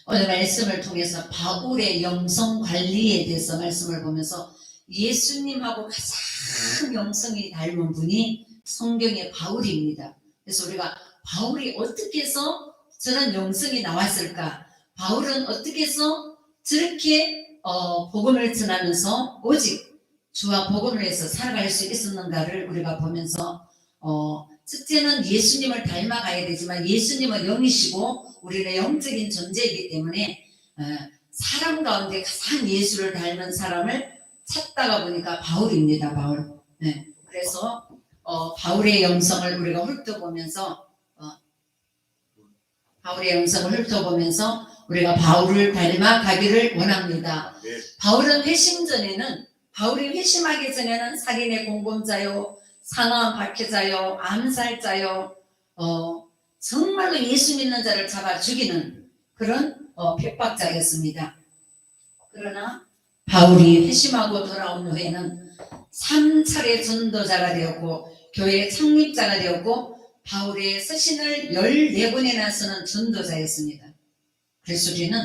오늘 말씀을 통해서 바울의 영성 관리에 대해서 말씀을 보면서 예수님하고 가장 영성이 닮은 분이 성경의 바울입니다. 그래서 우리가 바울이 어떻게 해서 저런 영성이 나왔을까? 바울은 어떻게 해서 저렇게 복음을 전하면서 오직 주와 복음을 해서 살아갈 수 있었는가를 우리가 보면서 첫째는 예수님을 닮아가야 되지만 예수님은 영이시고 우리는 영적인 존재이기 때문에 사람 가운데 가장 예수를 닮은 사람을 찾다가 보니까 바울입니다. 바울. 네. 그래서 바울의 영성을 우리가 훑어보면서 우리가 바울을 닮아가기를 원합니다. 네. 바울이 회심하기 전에는 살인의 공범자요, 상한 박해자요, 암살자요, 정말로 예수 믿는 자를 잡아 죽이는 그런 핍박자였습니다. 그러나 바울이 회심하고 돌아온 후에는 3차례 전도자가 되었고 교회 창립자가 되었고 바울의 서신을 14번이나 쓰는 전도자였습니다. 그래서 우리는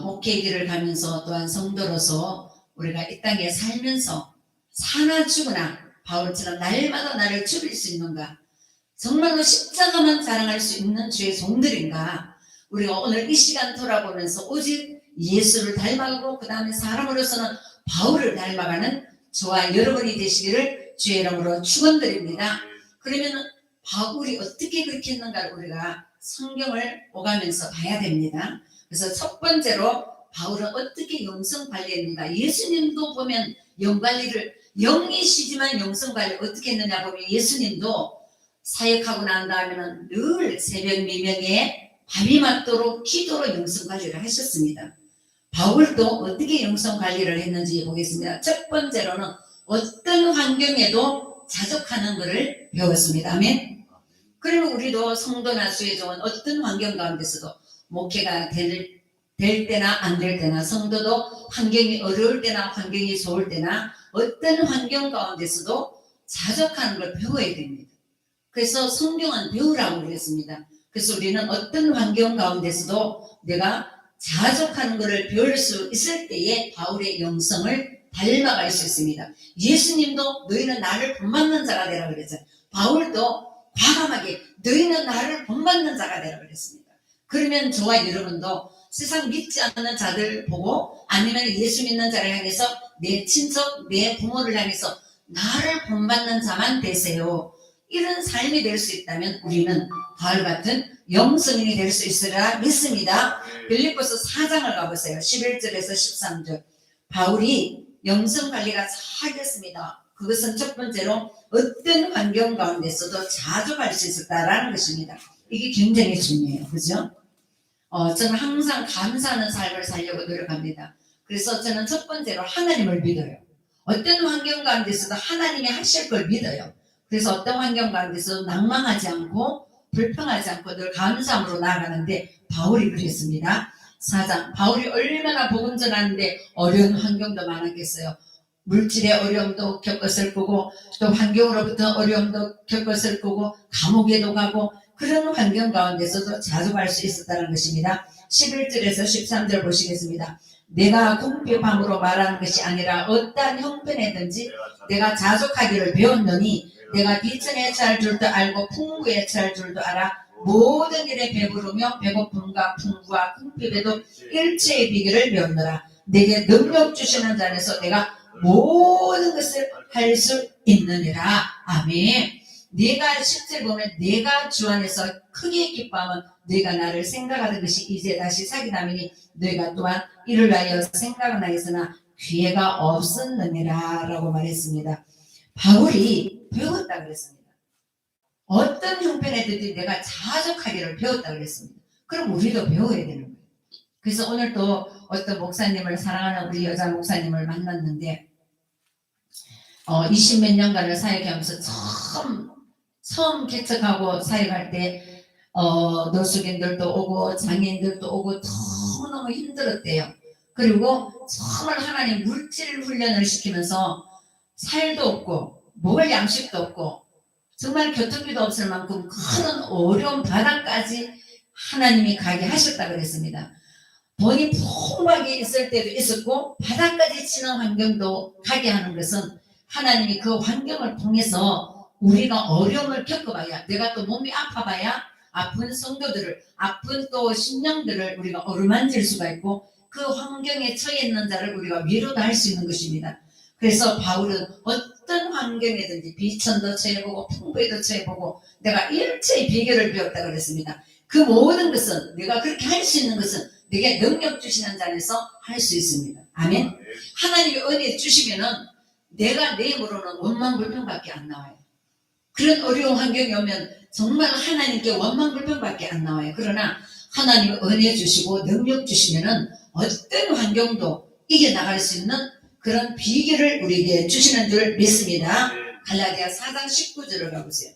목회 길을 가면서 또한 성도로서 우리가 이 땅에 살면서 사나 죽으나 바울처럼 날마다 나를 죽일 수 있는가? 정말로 십자가만 자랑할 수 있는 주의 종들인가? 우리가 오늘 이 시간 돌아보면서 오직 예수를 닮아가고 그 다음에 사람으로서는 바울을 닮아가는 저와 여러분이 되시기를 주의 이름으로 축원드립니다. 그러면 바울이 어떻게 그렇게 했는가를 우리가 성경을 오가면서 봐야 됩니다. 그래서 첫 번째로 바울은 어떻게 영성 관리했는가? 예수님도 보면 영관리를 영이시지만 영성 관리 어떻게 했느냐 보면 예수님도 사역하고 난 다음에는 늘 새벽 미명에 밤이 맞도록 기도로 영성 관리를 하셨습니다. 바울도 어떻게 영성 관리를 했는지 보겠습니다. 첫 번째로는 어떤 환경에도 자족하는 것을 배웠습니다. 아멘. 그러면 우리도 성도나 수혜종은 어떤 환경 가운데서도 목회가 될 때나 안 될 때나 성도도 환경이 어려울 때나 환경이 좋을 때나 어떤 환경 가운데서도 자족하는 걸 배워야 됩니다. 그래서 성경은 배우라고 그랬습니다. 그래서 우리는 어떤 환경 가운데서도 내가 자족하는 것을 배울 수 있을 때에 바울의 영성을 닮아갈 수 있습니다. 예수님도 너희는 나를 본받는 자가 되라 그랬잖아요. 바울도 과감하게 너희는 나를 본받는 자가 되라 그랬습니다. 그러면 저와 여러분도 세상 믿지 않는 자들 보고 아니면 예수 믿는 자를 향해서 내 친척, 내 부모를 향해서 나를 본받는 자만 되세요. 이런 삶이 될 수 있다면 우리는 바울 같은 영성인이 될 수 있으리라 믿습니다. 빌립보서 4장을 가보세요. 11절에서 13절. 바울이 영성 관리가 잘 됐습니다. 그것은 첫 번째로 어떤 환경 가운데서도 자족할 수 있었다라는 것입니다. 이게 굉장히 중요해요. 그죠? 저는 항상 감사하는 삶을 살려고 노력합니다. 그래서 저는 첫 번째로 하나님을 믿어요. 어떤 환경 가운데서도 하나님이 하실 걸 믿어요. 그래서 어떤 환경 가운데서도 낭망하지 않고 불평하지 않고 늘 감사함으로 나아가는데 바울이 그랬습니다. 4장. 바울이 얼마나 복음 전하는데 어려운 환경도 많았겠어요. 물질의 어려움도 겪었을 거고 또 환경으로부터 어려움도 겪었을 거고 감옥에도 가고 그런 환경 가운데서도 자족할 수 있었다는 것입니다. 11절에서 13절 보시겠습니다. 내가 궁핍함으로 말하는 것이 아니라 어떠한 형편에든지 내가 자족하기를 배웠노니 내가 비천에 처할 줄도 알고 풍부에 처할 줄도 알아 모든 일에 배부르며 배고픔과 풍부와 궁핍에도 일체의 비결을 배웠노라. 내게 능력 주시는 자 안에서 내가 모든 것을 할 수 있느니라. 아멘. 내가 실제 보면 내가 주 안에서 크게 기뻐하면 너희가 나를 생각하던 것이 이제 다시 사기다미니 너희가 또한 이를 하여 생각나였으나 기회가 없었느니라 라고 말했습니다. 바울이 배웠다 그랬습니다. 어떤 형편에든지 내가 자족하기를 배웠다 그랬습니다. 그럼 우리도 배워야 되는 거예요. 그래서 오늘 또 어떤 목사님을 사랑하는 우리 여자 목사님을 만났는데 20몇 년간을 사역하면서 처음 개척하고 사역할 때 노숙인들도 오고 장애인들도 오고 너무너무 힘들었대요. 그리고 정말 하나님 물질 훈련을 시키면서 살도 없고 먹을 양식도 없고 정말 교통비도 없을 만큼 큰 어려운 바닥까지 하나님이 가게 하셨다 그랬습니다. 돈이 풍부하게 있을 때도 있었고 바닥까지 치는 환경도 가게 하는 것은 하나님이 그 환경을 통해서 우리가 어려움을 겪어봐야, 내가 또 몸이 아파봐야 아픈 성도들을, 아픈 또 심령들을 우리가 어루만질 수가 있고 그 환경에 처해 있는 자를 우리가 위로도 할 수 있는 것입니다. 그래서 바울은 어떤 환경이든지 비천도 처해보고 풍부에도 처해보고 내가 일체의 비결을 배웠다 그랬습니다. 그 모든 것은, 내가 그렇게 할 수 있는 것은 내게 능력 주시는 자 안에서 할 수 있습니다. 아멘. 하나님이 은혜 주시면은 내가 내 힘으로는 원망불평밖에 안 나와요. 그런 어려운 환경이 오면 정말 하나님께 원망불평밖에 안 나와요. 그러나 하나님이 은혜 주시고 능력 주시면은 어떤 환경도 이겨나갈 수 있는 그런 비결을 우리에게 주시는 줄 믿습니다. 갈라디아 4장 19절을 가보세요.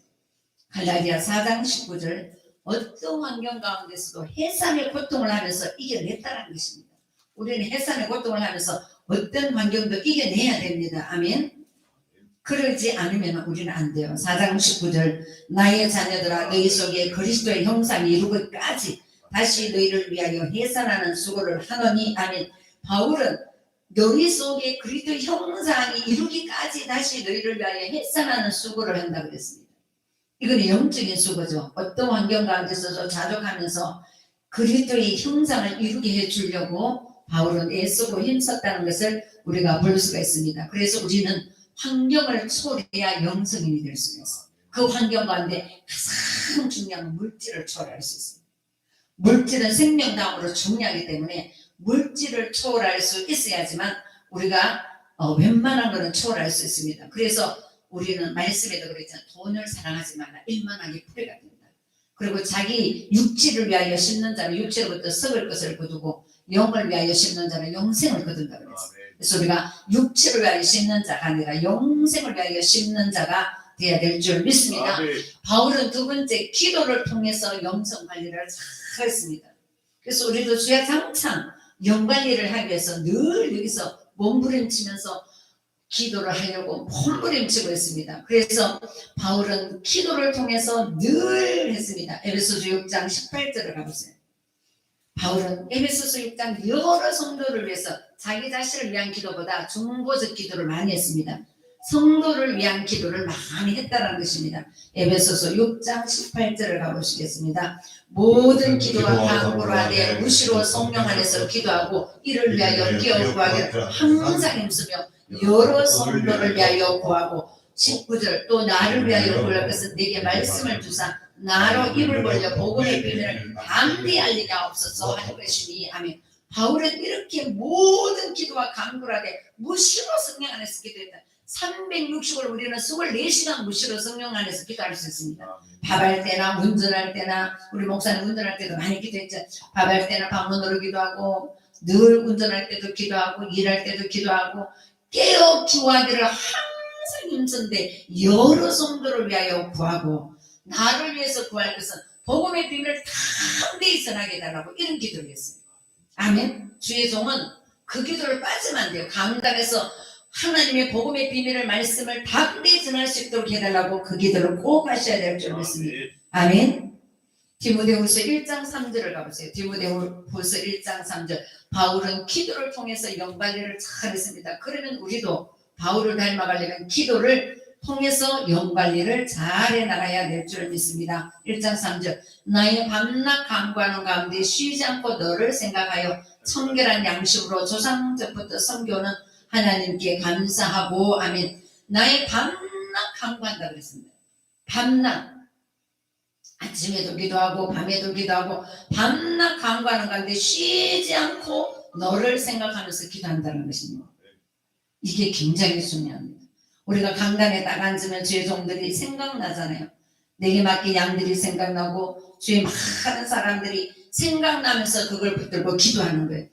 갈라디아 4장 19절. 어떤 환경 가운데서도 해산의 고통을 하면서 이겨냈다는 것입니다. 우리는 해산의 고통을 하면서 어떤 환경도 이겨내야 됩니다. 아멘. 그러지 않으면 우리는 안 돼요. 4장 19절. 나의 자녀들아 너희 속에 그리스도의 형상이 이루기까지 다시 너희를 위하여 해산하는 수고를 하노니. 아멘. 바울은 너희 속에 그리스도의 형상이 이루기까지 다시 너희를 위하여 해산하는 수고를 한다 그랬습니다. 이건 영적인 수고죠. 어떤 환경 가운데서도 자족하면서 그리스도의 형상을 이루게 해주려고 바울은 애쓰고 힘썼다는 것을 우리가 볼 수가 있습니다. 그래서 우리는 환경을 초월해야 영성인이 될 수가 있어요. 그 환경 가운데 가장 중요한 물질을 초월할 수 있습니다. 물질은 생명다음으로 중요하기 때문에 물질을 초월할 수 있어야지만 우리가 웬만한 것은 초월할 수 있습니다. 그래서 우리는 말씀에도 그랬잖아요. 돈을 사랑하지 말라. 일만하게 풀이가 된다. 그리고 자기 육체를 위하여 심는 자는 육체로부터 썩을 것을 거두고 영을 위하여 심는 자는 영생을 거둔다 그랬어요. 그래서 우리가 육체를 위하여 심는 자가 아니라 영생을 위하여 심는 자가 되어야 될 줄 믿습니다. 바울은 두 번째 기도를 통해서 영성 관리를 잘 했습니다. 그래서 우리도 주야 장창 영 관리를 하기 위해서 늘 여기서 몸부림치면서 기도를 하려고 몸부림치고 있습니다. 그래서 바울은 기도를 통해서 늘 했습니다. 에베소서 6장 18절을 가보세요. 바울은 에베소서 6장 여러 성도를 위해서 자기 자신을 위한 기도보다 중보적 기도를 많이 했습니다. 성도를 위한 기도를 많이 했다는 것입니다. 에베소서 6장 18절을 가보시겠습니다. 모든 기도와 간구를 하되 무시로 성령 안에서 기도하고 이를 위하여 깨어 구하기를 항상 힘쓰며 여러 성도를 위하여 구하고 19절 또 나를 위하여 구할 것은 내게 말씀을 주사 나로 입을 벌려 복음의 비밀을 담대히 알리게 하옵소서 하는 것이니. 아멘. 바울은 이렇게 모든 기도와 간구를 하되 무시로 성령 안에서 기도했다. 360을 우리는 24시간 무시로 성령 안에서 기도할 수 있습니다. 밥할 때나 운전할 때나, 우리 목사님 운전할 때도 많이 기도했죠. 밥할 때나 방문으로 기도하고 늘 운전할 때도 기도하고 일할 때도 기도하고 깨어 기도하기를 항상 힘쓴데 여러 성도를 위하여 구하고 나를 위해서 구할 것은 복음의 비밀을 담대히 전하게 해달라고 이런 기도를 했어요. 아멘. 주의 종은 그 기도를 빠지면 안 돼요. 강단에서 하나님의 복음의 비밀을 말씀을 담대히 전할 수 있도록 해달라고 그 기도를 꼭 하셔야 될 줄 믿습니다. 아멘. 디모데후서 1장 3절을 가보세요. 디모데후서 1장 3절. 바울은 기도를 통해서 영관리를 잘했습니다. 그러면 우리도 바울을 닮아가려면 기도를 통해서 영관리를 잘해 나가야 될 줄 믿습니다. 1장 3절. 나의 밤낮 간구하는 가운데 쉬지 않고 너를 생각하여 청결한 양식으로 조상적부터 섬겨오는 하나님께 감사하고. 아멘. 나의 밤낮 간구한다 그랬습니다. 밤낮. 아침에도 기도하고 밤에도 기도하고 밤낮 간구하는 가운데 쉬지 않고 너를 생각하면서 기도한다는 것입니다. 이게 굉장히 중요합니다. 우리가 강단에 딱 앉으면 주의 종들이 생각나잖아요. 내게 맡긴 양들이 생각나고 주의 많은 사람들이 생각나면서 그걸 붙들고 기도하는 거예요.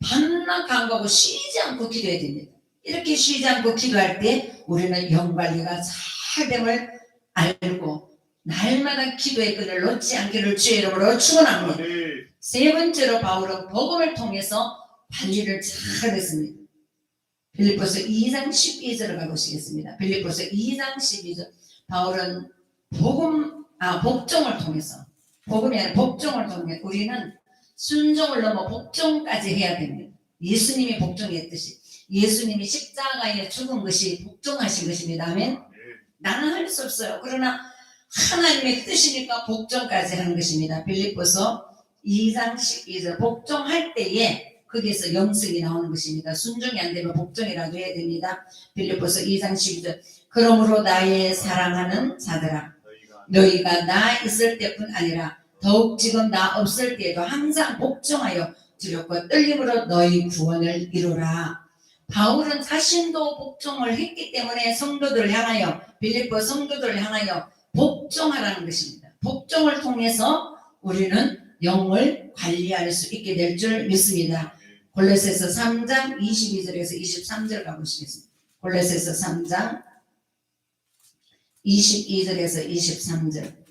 밤낮 간구하고 쉬지 않고 기도해야 됩니다. 이렇게 쉬지 않고 기도할 때 우리는 영관리가 잘 됨을 알고 날마다 기도의 끈을 놓지 않기를 주의 이름으로 축원합니다. 세 번째로 바울은 복음을 통해서 관리를 잘했습니다. 빌립보서 2장 12절을 가보시겠습니다. 빌립보서 2장 12절. 바울은 복종을 통해서, 복음이 아니라 복종을 통해 우리는 순종을 넘어 복종까지 해야 됩니다. 예수님이 복종했듯이 예수님이 십자가에 죽은 것이 복종하신 것입니다. 아멘. 나는 할 수 없어요. 그러나 하나님의 뜻이니까 복종까지 하는 것입니다. 빌립보서 2장 12절 복종할 때에 거기에서 영성이 나오는 것입니다. 순종이 안 되면 복종이라도 해야 됩니다. 빌립보서 2장 12절 그러므로 나의 사랑하는 자들아 너희가 나 있을 때뿐 아니라 더욱 지금 나 없을 때에도 항상 복종하여 두렵고 떨림으로 너희 구원을 이루라. 바울은 자신도 복종을 했기 때문에 성도들을 향하여 빌립보 성도들을 향하여 복종하라는 것입니다. 복종을 통해서 우리는 영을 관리할 수 있게 될 줄 믿습니다. 골로새서 3장 22절에서 23절 가보시겠습니다. 골로새서 3장 22절에서 23절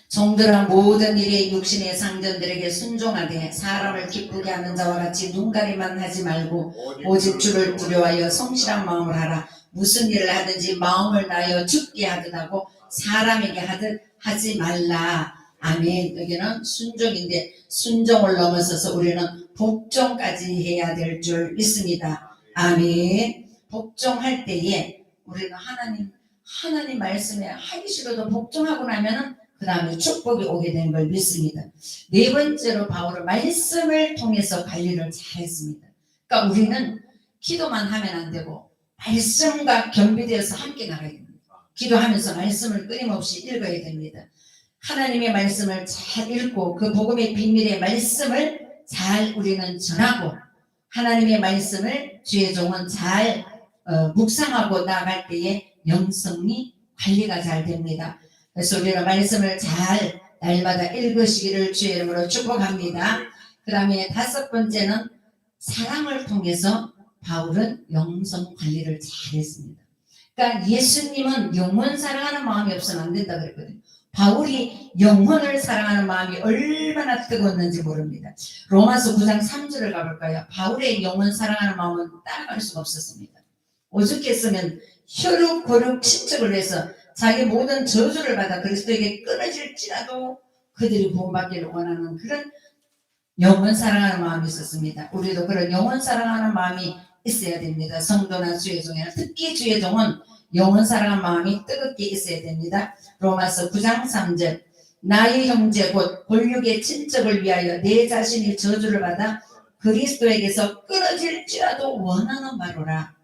종들아 모든 일에 육신의 상전들에게 순종하되 사람을 기쁘게 하는 자와 같이 눈가리만 하지 말고 오직 주를 두려워하여 성실한 마음을 하라. 무슨 일을 하든지 마음을 다하여 죽게 하듯 하고 사람에게 하듯 하지 말라. 아멘. 여기는 순종인데 순종을 넘어서서 우리는 복종까지 해야 될 줄 믿습니다. 아멘. 복종할 때에 우리는 하나님 말씀에 하기 싫어도 복종하고 나면은 그 다음에 축복이 오게 되는 걸 믿습니다. 네 번째로 바울은 말씀을 통해서 관리를 잘했습니다. 그러니까 우리는 기도만 하면 안 되고 말씀과 겸비되어서 함께 나가야 됩니다. 기도하면서 말씀을 끊임없이 읽어야 됩니다. 하나님의 말씀을 잘 읽고 그 복음의 비밀의 말씀을 잘 우리는 전하고 하나님의 말씀을 주의 종은 잘 묵상하고 나아갈 때에 영성이 관리가 잘 됩니다. 그래서 우리는 말씀을 잘 날마다 읽으시기를 주의 이름으로 축복합니다. 그 다음에 다섯 번째는 사랑을 통해서 바울은 영성 관리를 잘했습니다. 그러니까 예수님은 영혼 사랑하는 마음이 없으면 안 된다 그랬거든요. 바울이 영혼을 사랑하는 마음이 얼마나 뜨거웠는지 모릅니다. 로마서 9장 3절을 가볼까요? 바울의 영혼 사랑하는 마음은 따라갈 수가 없었습니다. 오죽했으면 혈육, 고륙, 친척을 해서 자기 모든 저주를 받아 그리스도에게 끊어질지라도 그들이 구원받기를 원하는 그런 영혼 사랑하는 마음이 있었습니다. 우리도 그런 영혼 사랑하는 마음이 있어야 됩니다. 성도나 주의 종에는 특히 주의 종은 영혼 사랑하는 마음이 뜨겁게 있어야 됩니다. 로마서 9장 3절 나의 형제 곧 골육의 친척을 위하여 내 자신이 저주를 받아 그리스도에게서 끊어질지라도 원하는 바로라.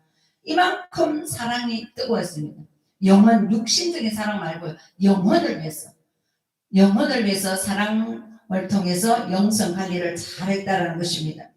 이만큼 사랑이 뜨거웠습니다. 영혼, 육신적인 사랑 말고 영혼을 위해서 사랑을 통해서 영성 관리를 잘했다라는 것입니다.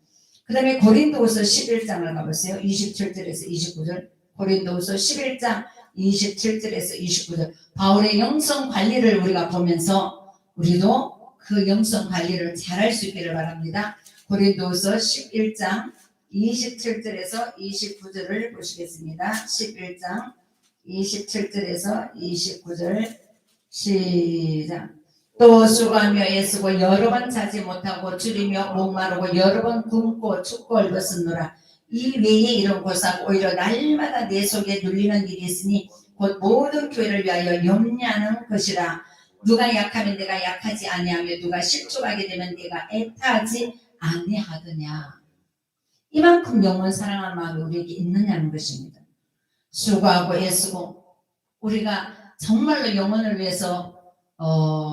그 다음에 고린도후서 11장을 가보세요. 27절에서 29절 고린도후서 11장 27절에서 29절 바울의 영성 관리를 우리가 보면서 우리도 그 영성 관리를 잘할 수 있기를 바랍니다. 고린도후서 11장 27절에서 29절을 보시겠습니다. 11장 27절에서 29절 시작. 또 수고하며 애쓰고 여러 번 자지 못하고 줄이며 목마르고 여러 번 굶고 춥고 얼었으노라. 이 외에 이런 고상 오히려 날마다 내 속에 눌리는 일이 있으니 곧 모든 교회를 위하여 염려하는 것이라. 누가 약하면 내가 약하지 아니하며 누가 실족하게 되면 내가 애타하지 아니하더냐. 이만큼 영원 사랑하는 마음이 우리에게 있느냐는 것입니다. 수고하고 애쓰고 우리가 정말로 영혼을 위해서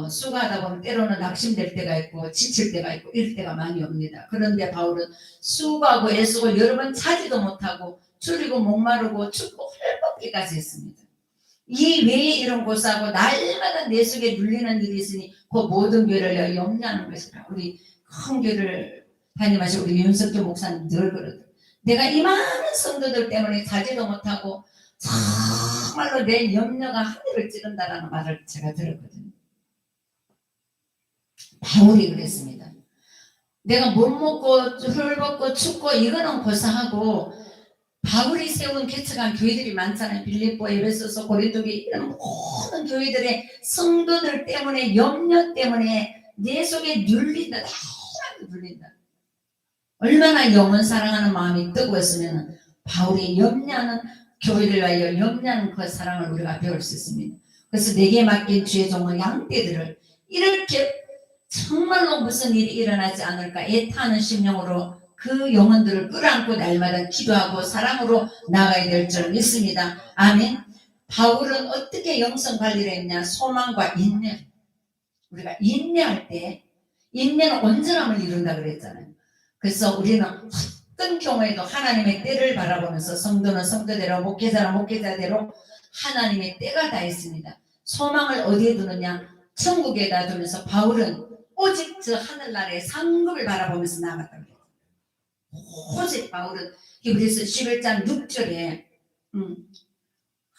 수고하다 보면 때로는 낙심될 때가 있고 지칠 때가 있고 이럴 때가 많이 옵니다. 그런데 바울은 수고하고 애쓰고 여러 번 자지도 못하고 줄이고 목마르고 춥고 헐벗기까지 했습니다. 이 외에 이런 고사하고 날마다 내 속에 눌리는 일이 있으니 그 모든 교회를 염려하는 것이라. 우리 큰 교회를 다니마시고 우리 윤석교 목사님 늘 그러더라고요. 내가 이 많은 성도들 때문에 자지도 못하고 정말로 내 염려가 하늘을 찌른다라는 말을 제가 들었거든요. 바울이 그랬습니다. 내가 못 먹고 헐벗고 춥고 이거는 고사하고 바울이 세운 개척한 교회들이 많잖아요. 빌립보, 에베소서, 고린도교회 이런 모든 교회들의 성도들 때문에 염려 때문에 내 속에 눌린다. 나라도 눌린다. 얼마나 영혼 사랑하는 마음이 뜨거웠으면 바울이 염려하는 교회를 위하여 영리한 그 사랑을 우리가 배울 수 있습니다. 그래서 내게 맡긴 주의 종은 양떼들을 이렇게 정말로 무슨 일이 일어나지 않을까 애타는 심령으로 그 영혼들을 끌어안고 날마다 기도하고 사랑으로 나가야 될 줄 믿습니다. 아멘. 바울은 어떻게 영성 관리를 했냐? 소망과 인내. 우리가 인내할 때 인내는 온전함을 이룬다 그랬잖아요. 그래서 우리는 어떤 경우에도 하나님의 때를 바라보면서 성도는 성도대로 목회자는 목회자대로 하나님의 때가 다 있습니다. 소망을 어디에 두느냐? 천국에다 두면서 바울은 오직 저 하늘나라의 상급을 바라보면서 나갔다 그래요. 오직 바울은 히브리서 11장 6절에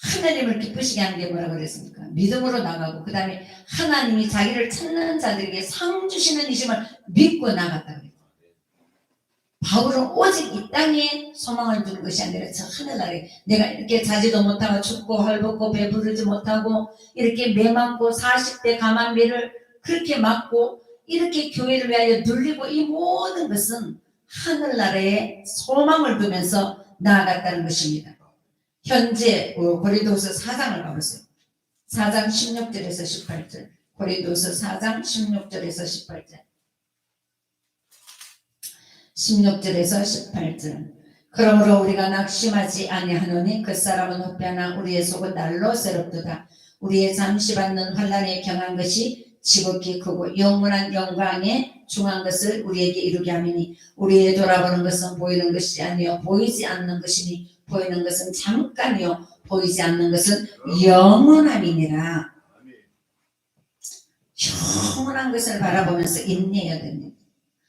하나님을 기쁘시게 하는 게 뭐라 그랬습니까? 믿음으로 나가고 그 다음에 하나님이 자기를 찾는 자들에게 상 주시는 이심을 믿고 나갔다 그래요. 바울은 오직 이 땅에 소망을 두는 것이 아니라 저 하늘나라에 내가 이렇게 자지도 못하고 춥고 헐벗고 배부르지 못하고 이렇게 매맞고 40대 가만비를 그렇게 맞고 이렇게 교회를 위하여 눌리고 이 모든 것은 하늘나라에 소망을 두면서 나아갔다는 것입니다. 현재 고린도서 4장을 가보세요. 4장 16절에서 18절. 고린도서 4장 16절에서 18절. 16절에서 18절. 그러므로 우리가 낙심하지 아니하노니 그 사람은 후패하나 우리의 속은 날로 새롭도다. 우리의 잠시 받는 환난에 경한 것이 지극히 크고 영원한 영광에 중한 것을 우리에게 이루게 하미니 우리의 돌아보는 것은 보이는 것이 아니요 보이지 않는 것이니 보이는 것은 잠깐이요 보이지 않는 것은 영원함이니라. 영원한 것을 바라보면서 인내해야 됩니다.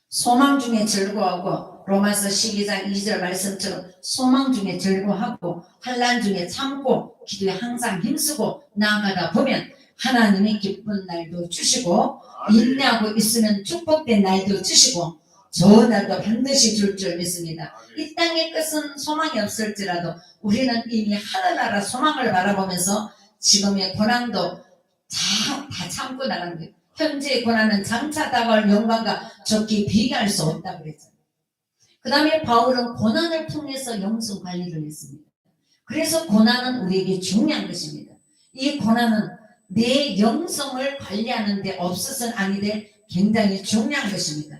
소망 중에 즐거워하고 로마서 12장 2절 말씀처럼 소망 중에 즐거워하고 환난 중에 참고 기도에 항상 힘쓰고 나아가다 보면 하나님이 기쁜 날도 주시고 인내하고 있으면 축복된 날도 주시고 좋은 날도 반드시 줄 줄 믿습니다. 이 땅의 것은 소망이 없을지라도 우리는 이미 하늘나라 소망을 바라보면서 지금의 고난도 다 참고 나가는 거예요. 현재의 고난은 장차 다가올 영광과 좋게 비교할 수 없다 그랬잖아요. 그 다음에 바울은 고난을 통해서 영성 관리를 했습니다. 그래서 고난은 우리에게 중요한 것입니다. 이 고난은 내 영성을 관리하는 데 없어서는 아니 될 굉장히 중요한 것입니다.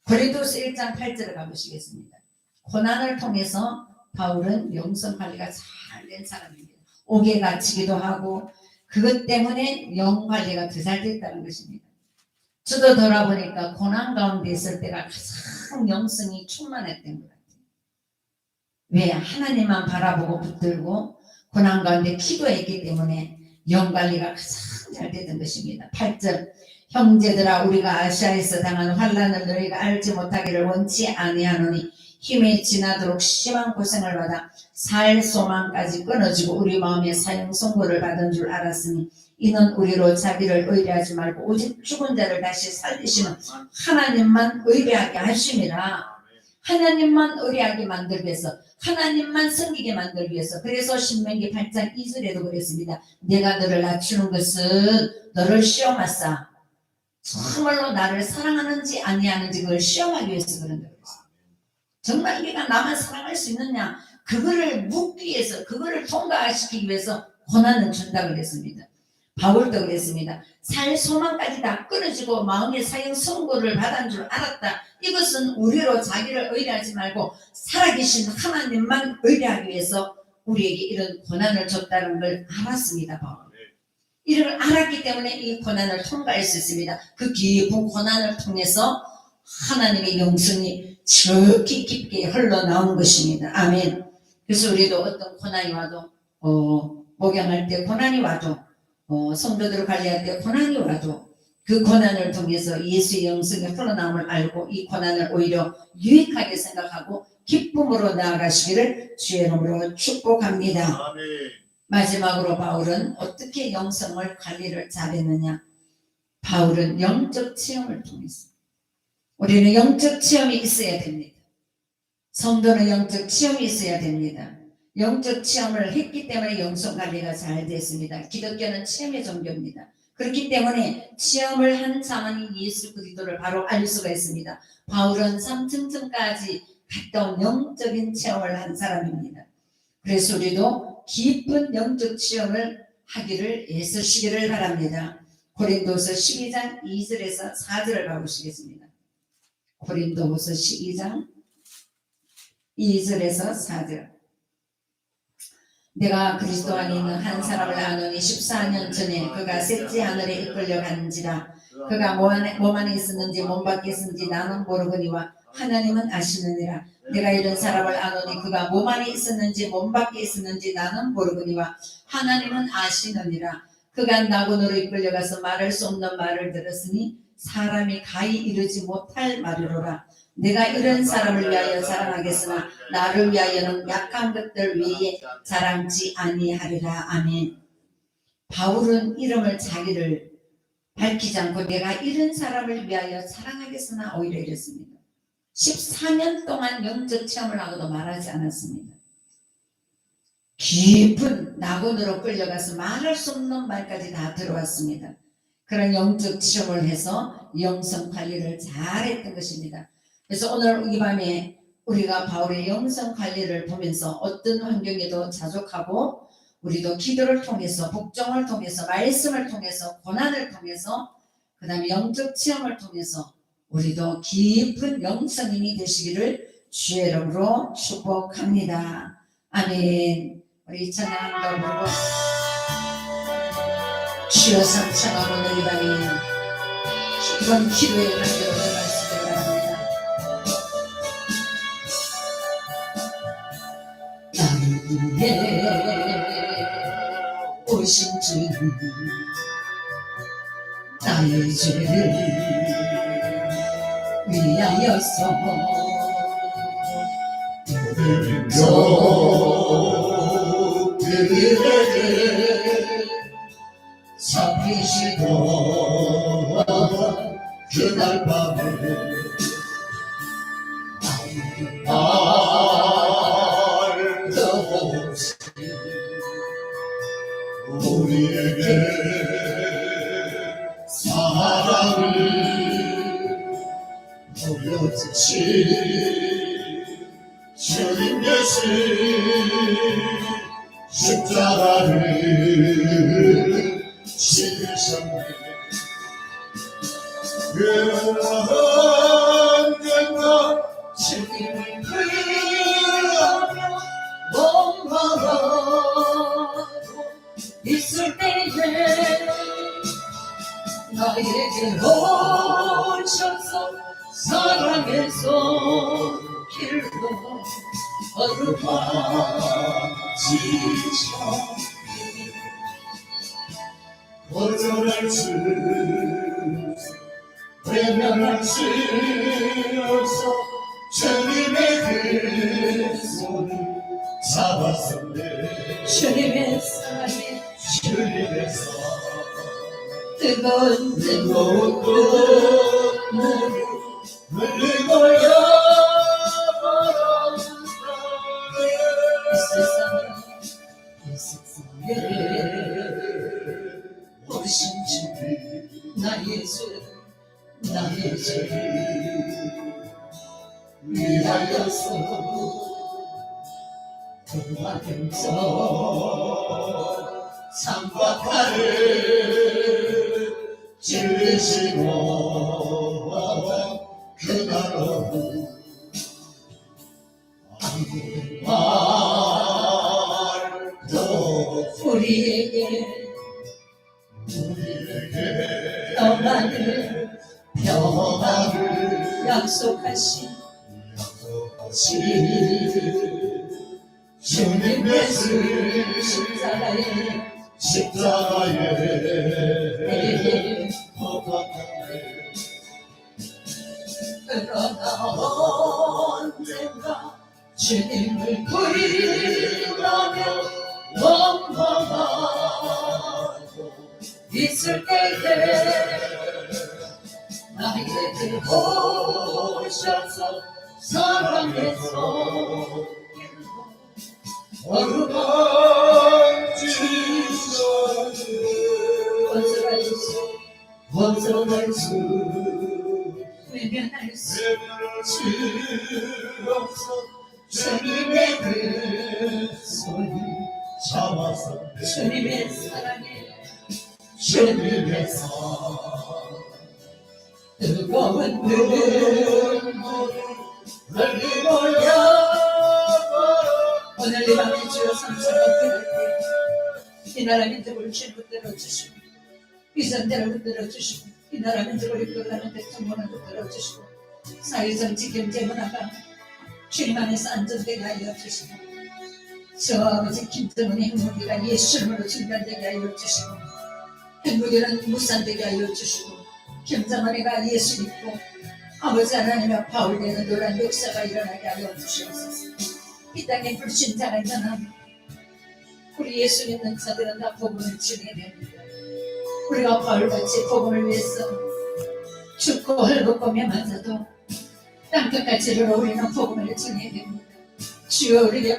고린도서 1장 8절을 가보시겠습니다. 고난을 통해서 바울은 영성 관리가 잘 된 사람입니다. 옥에 갇히기도 하고 그것 때문에 영 관리가 더 잘 됐다는 것입니다. 저도 돌아보니까 고난 가운데 있을 때가 가장 영성이 충만했던 것 같아요. 왜? 하나님만 바라보고 붙들고 고난 가운데 기도했기 때문에 영 관리가 가장 잘 되던 것입니다. 8절 형제들아 우리가 아시아에서 당한 환난을 너희가 알지 못하기를 원치 아니하노니 힘이 지나도록 심한 고생을 받아 살 소망까지 끊어지고 우리 마음에 사형 선고를 받은 줄 알았으니 이는 우리로 자기를 의뢰하지 말고 오직 죽은 자를 다시 살리시는 하나님만 의뢰하게 하심이라. 하나님만 의뢰하게 만들기 위해서 하나님만 섬기게 만들기 위해서 그래서 신명기 8장 2절에도 그랬습니다. 내가 너를 낮추는 것은 너를 시험하사 정말로 나를 사랑하는지 아니하는지 그걸 시험하기 위해서 그런다고 했어요. 정말 네가 나만 사랑할 수 있느냐 그거를 묻기 위해서 그거를 통과시키기 위해서 고난을 준다고 그랬습니다. 바울도 그랬습니다. 살 소망까지 다 끊어지고 마음의 사형 선고를 받은 줄 알았다. 이것은 우리로 자기를 의뢰하지 말고 살아계신 하나님만 의뢰하기 위해서 우리에게 이런 고난을 줬다는 걸 알았습니다. 바울. 이를 알았기 때문에 이 고난을 통과할 수 있습니다. 그 깊은 고난을 통해서 하나님의 영성이 지극히 깊게 흘러나오는 것입니다. 아멘. 그래서 우리도 어떤 고난이 와도 목양할 때 고난이 와도 성도들을 관리할 때 고난이 와도 그 고난을 통해서 예수의 영성이 흘러나옴을 알고 이 고난을 오히려 유익하게 생각하고 기쁨으로 나아가시기를 주의 이름으로 축복합니다. 아멘. 마지막으로 바울은 어떻게 영성을 관리를 잘했느냐? 바울은 영적 체험을 통해서 우리는 영적 체험이 있어야 됩니다. 성도는 영적 체험이 있어야 됩니다. 영적 체험을 했기 때문에 영성 관리가 잘 됐습니다. 기독교는 체험의 종교입니다. 그렇기 때문에 체험을 한 자만이 예수 그리스도를 바로 알 수가 있습니다. 바울은 3층까지 갔다 온 영적인 체험을 한 사람입니다. 그래서 우리도 깊은 영적 체험을 하기를 애쓰시기를 바랍니다. 고린도서 12장 2절에서 4절을 봐보시겠습니다. 고린도서 12장 2절에서 4절. 내가 그리스도 안에 있는 한 사람을 아노니 14년 전에 그가 셋째 하늘에 이끌려 간지라. 그가 몸 안에 있었는지 몸 밖에 있었는지 나는 모르거니와 하나님은 아시느니라. 내가 이런 사람을 아노니 그가 몸 안에 있었는지 몸 밖에 있었는지 나는 모르거니와 하나님은 아시느니라. 그가 낙원으로 이끌려가서 말할 수 없는 말을 들었으니 사람이 가히 이르지 못할 말이로라. 내가 이런 사람을 위하여 자랑하겠으나 나를 위하여는 약한 것들 외에 자랑지 아니하리라. 아멘. 바울은 이름을 자기를 밝히지 않고 내가 이런 사람을 위하여 자랑하겠으나 오히려 이랬습니다. 14년 동안 영적 체험을 하고도 말하지 않았습니다. 깊은 낙원으로 끌려가서 말할 수 없는 말까지 다 들어왔습니다. 그런 영적 체험을 해서 영성 관리를 잘했던 것입니다. 그래서 오늘 이 밤에 우리가 바울의 영성 관리를 보면서 어떤 환경에도 자족하고 우리도 기도를 통해서 복종을 통해서 말씀을 통해서 고난을 통해서 그 다음에 영적 체험을 통해서 우리도 깊은 영성인이 되시기를 주의 이름으로 축복합니다. 아멘. 우리 찬양도 부르고 주여 삼창하고 이 밤에 깊은 기도의 관계로 들어가시기 바랍니다. 나를 위해 오신 주 나의 죄를 위하여서 그대를 잡히시던 그날 밤에 알도 없이 우리에게 사랑을 보여주신 주님 대신 십자가를 지으셨네. 그 언젠가 주님을 부르며 원망하고 있을 때에 나에게 오셔서 사랑해서 길로 걸어가지셔. 거절할 수 외면할 수 없어 주님의 그 손을 잡았었네. 주님의 사랑에 주님의 사랑 뜨거운 눈물을 흘리고요. 이 세상에 오신 주님 나의 죄를 위하여서 도와줘. 삶과 칼을 찔리시고 그날 오후 말도 우리에게 더 많은 평화를 약속하신 주님의 십자가에 포함하네. 그러나 언젠가 주님을 부인하며 원망하고 있을 때에 나에게 오셔서 사랑해서 원성할 수 외면할 수 없어 주님의 그 손이 잡아서 주님의 사랑에 주님의 사랑 뜨거운 눈물을 흘리고요. 오늘 이 밤에 주여 삼천을 드릴 때 이 나라 민족을 붙들어 주시고 비전대를 붙들어 주시고 이 나라 민족을 이끌어가는 대통령을 붙들어 주시고 사회정치 경제 문화가 주님 안에서 안전되게 하여 주시고 저 아버지 김정은의 행복이가 예수님으로 중단되게 하여 주시고 행복이는 무산되게 하여 주시고 김정은이가 예수 믿고 아버지 하나님의 바울되는 노란 역사가 일어나게 하여 주시옵소서. 이 땅에 불신자가 있는 우리 예수 믿는 자들은 다 복음을 전해야 됩니다. 우리가 바울같이 복음을 위해서 죽고 헐벗고 매맞아도 땅끝까지 이르러 우리는 복음을 전해야 됩니다. 주여 우리에게